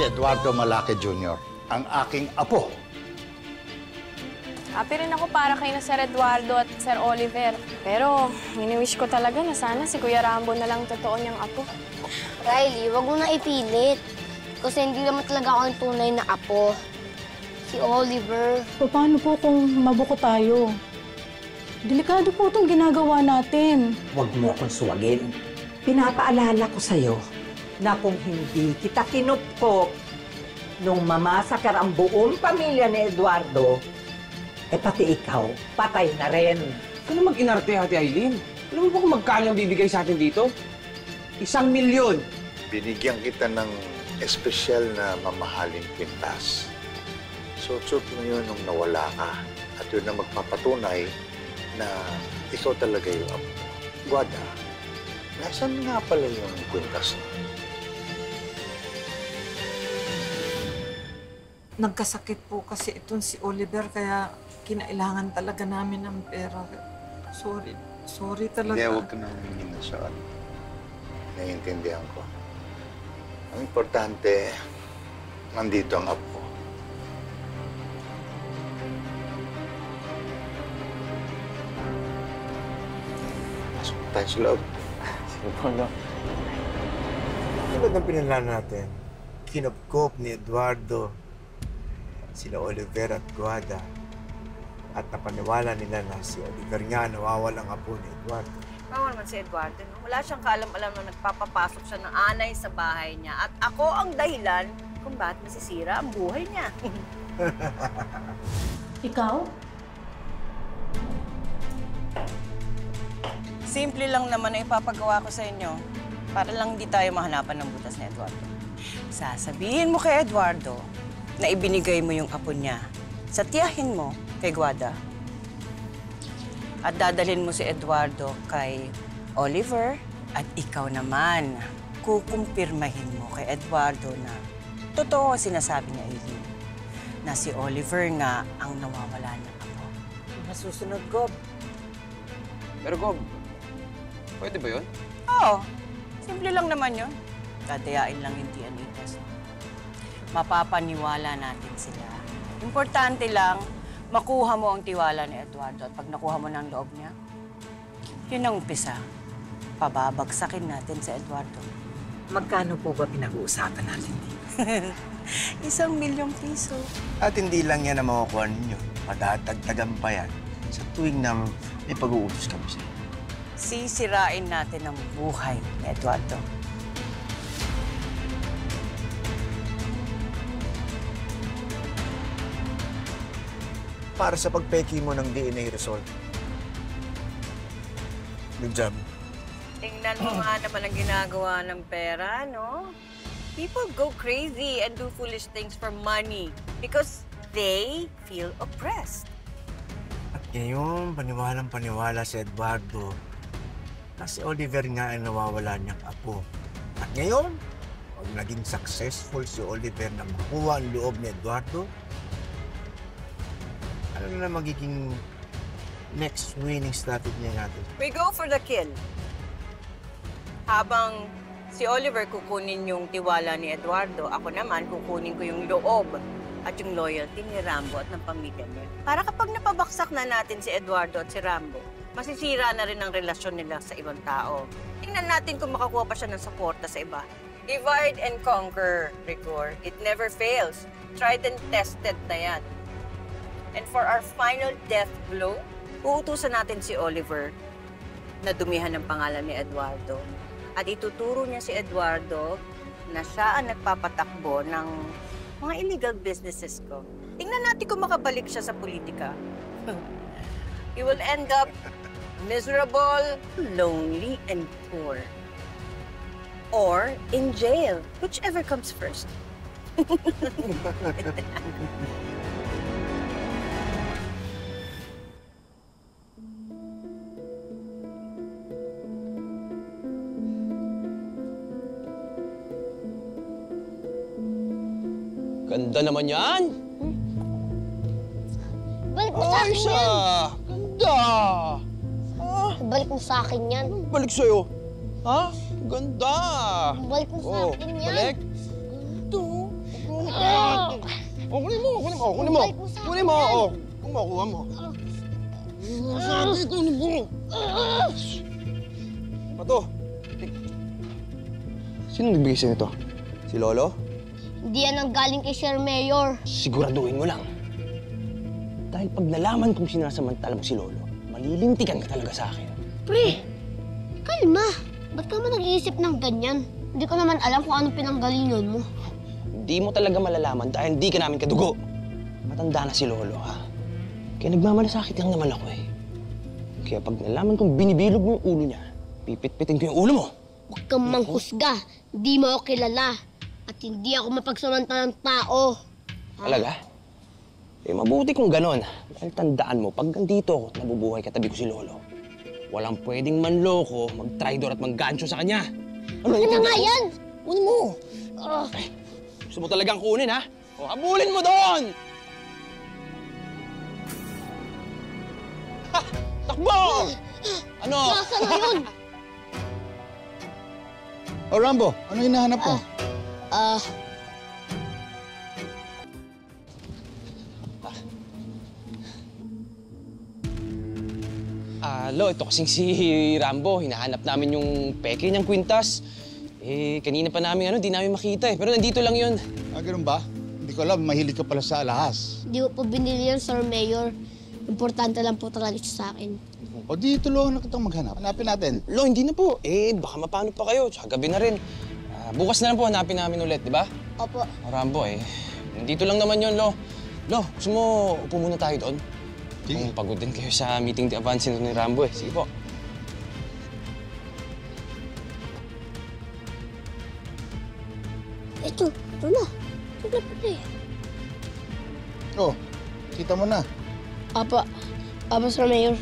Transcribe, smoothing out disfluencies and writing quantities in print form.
Eduardo Malaki Jr., ang aking apo. Happy rin ako para kay na Sir Eduardo at Sir Oliver. Pero, wini-wish ko talaga na sana si Kuya Rambo na lang totoo niyang apo. Riley, wag mo na ipilit. Kasi hindi naman talaga ako ang tunay na apo. Si Oliver. Paano po kung mabuko tayo? Delikado po itong ginagawa natin. Huwag mo akong suwagin. Pinapaalala ko sa'yo na kung hindi kita kinupkop nung mamasakar ang buong pamilya ni Eduardo, eh pati ikaw, patay na rin. Huwag ka na mag-inarte, Ate Aileen. Alam mo ba kung magkano ang bibigay sa atin dito? 1,000,000. Binigyan kita ng espesyal na mamahaling pintas. Suot mo yun nung nawala ka. At yun na magpapatunay na ikaw talaga yung apo. Guada, nasaan nga pala yung kwintas mo? Nagkasakit po kasi itong si Oliver, kaya kinailangan talaga namin ng pera. Sorry talaga. Hindi, huwag ka nang humingi na sa akin. Naiintindihan ko. Ang importante, nandito ang apo. Pasok tayo sa loob. Sige po, no? Tulad ng pinanlaan natin, kinupkop ni Eduardo sila Oliver at Guada at napaniwala nila na si Oliver nga nawawalang apo ni Eduardo. Bawa naman si Eduardo, no? Wala siyang kaalam-alam na nagpapapasok siya ng anay sa bahay niya at ako ang dahilan kung bakit masisira ang buhay niya. Ikaw? Simple lang naman na ipapagawa ko sa inyo para lang hindi tayo mahanapan ng butas ni Eduardo. Sasabihin mo kay Eduardo na ibinigay mo yung apo niya sa tiyahin mo kay Guada. At dadalhin mo si Eduardo kay Oliver at ikaw naman kukumpirmahin mo kay Eduardo na totoo sinasabi niya, Aileen, na si Oliver nga ang nawawala ng apo. Masusunod, Gob. Pero, Gob, pwede ba yun? Oo. Simple lang naman yun. Dadayain lang yung DNA test. Mapapaniwala natin sila. Importante lang, makuha mo ang tiwala ni Eduardo. At pag nakuha mo ng loob niya, yun ang umpisa. Pababagsakin natin si Eduardo. Magkano po ba pinag-uusapan natin dito? 1,000,000 piso. At hindi lang yan ang makukuha ninyo. Madadagdagan pa yan sa tuwing na may pag-uutos kami sa inyo. Sisirain natin ang buhay ni Eduardo. Para sa pagpeki mo ng DNA result. Good job. Tingnan mo nga naman ang ginagawa ng pera, no? People go crazy and do foolish things for money because they feel oppressed. At ngayon, paniwalang-paniwala si Eduardo na si Oliver nga ay nawawala niyang apo. At ngayon, pag naging successful si Oliver na makuha ang loob ni Eduardo, ano na magiging next winning strategy natin? We go for the kill. Habang si Oliver kukunin yung tiwala ni Eduardo, ako naman kukunin ko yung loob at yung loyalty ni Rambo at ng pamilya niya. Para kapag napabaksak na natin si Eduardo at si Rambo, masisira na rin ang relasyon nila sa ibang tao. Tingnan natin kung makakuha pa siya ng suporta sa iba. Divide and conquer, Rigor. It never fails. Tried and tested na yan. And for our final death blow, uutusan natin si Oliver na dumihan ng pangalan ni Eduardo. At ituturo niya si Eduardo na siya ang nagpapatakbo ng mga illegal businesses ko. Tingnan natin kung makabalik siya sa politika. He will end up miserable, lonely, and poor. Or in jail, whichever comes first. Ganda naman yan! Balik mo sa akin yan! Ganda! Balik mo sa akin yan. Balik sa'yo. Ha? Ganda! Balik mo sa akin yan. Balik. Ito. Oh, kunin mo, kunin mo, kunin mo. Kunin mo, oh. Kung makuha mo. Sabi ko ni Buro. Pato. Sino nagbigay sa'yo ito? Si Lolo? Hindi yan ang galing kay Sir Mayor. Siguraduhin mo lang. Dahil pag nalaman kong sinasamantala mo si Lolo, malilintikan ka talaga sa akin. Pre, kalma. Ba't ka man nag-iisip ng ganyan? Hindi ko naman alam kung anong pinanggalingan mo. Hindi mo talaga malalaman dahil hindi ka namin kadugo. Matanda na si Lolo, ha? Kaya nagmamalasakit lang naman ako, eh. Kaya pag nalaman kong binibilog mo yung ulo niya, pipit-pitin ko yung ulo mo. Huwag kang manghusga. Hindi mo ako kilala. At hindi ako mapagsamantalang tao. Talaga? Eh, mabuti kung ganon. Dahil tandaan mo, pag nandito ako at nabubuhay katabi ko si Lolo, walang pwedeng manloko, mag-tridor at mag-gancho sa kanya. Ano na nga yan? Kunin mo. Ay, gusto mo talagang kunin, ha? O, habulin mo doon! Ha! Takbo! Ano? Nasaan na yun? O Rambo, ano hinahanap mo? Lo, ito kasing si Rambo. Hinahanap namin yung peke niyang kwintas. Eh, kanina pa namin di namin makita eh. Pero nandito lang yun. Ganun ba? Hindi ko alam, mahilig ka pala sa alahas. Hindi ko po binili yan, Sir Mayor. Importante lang po talaga ito sa akin. O di, tulungan na kitang maghanap. Hanapin natin. Lo, hindi na po. Eh, baka mapano pa kayo. Tsaka gabi na rin. Bukas na lang po hanapin namin ulit, di ba? Opo. Rambo, nandito lang naman yun, Lo. Lo, gusto mo upo muna tayo doon? Sige. Kung pagod din kayo sa meeting di avance ni Rambo, Sige po. Ito na. Ito na pala eh. Oh, kita mo na. Apa, Sir Mayor.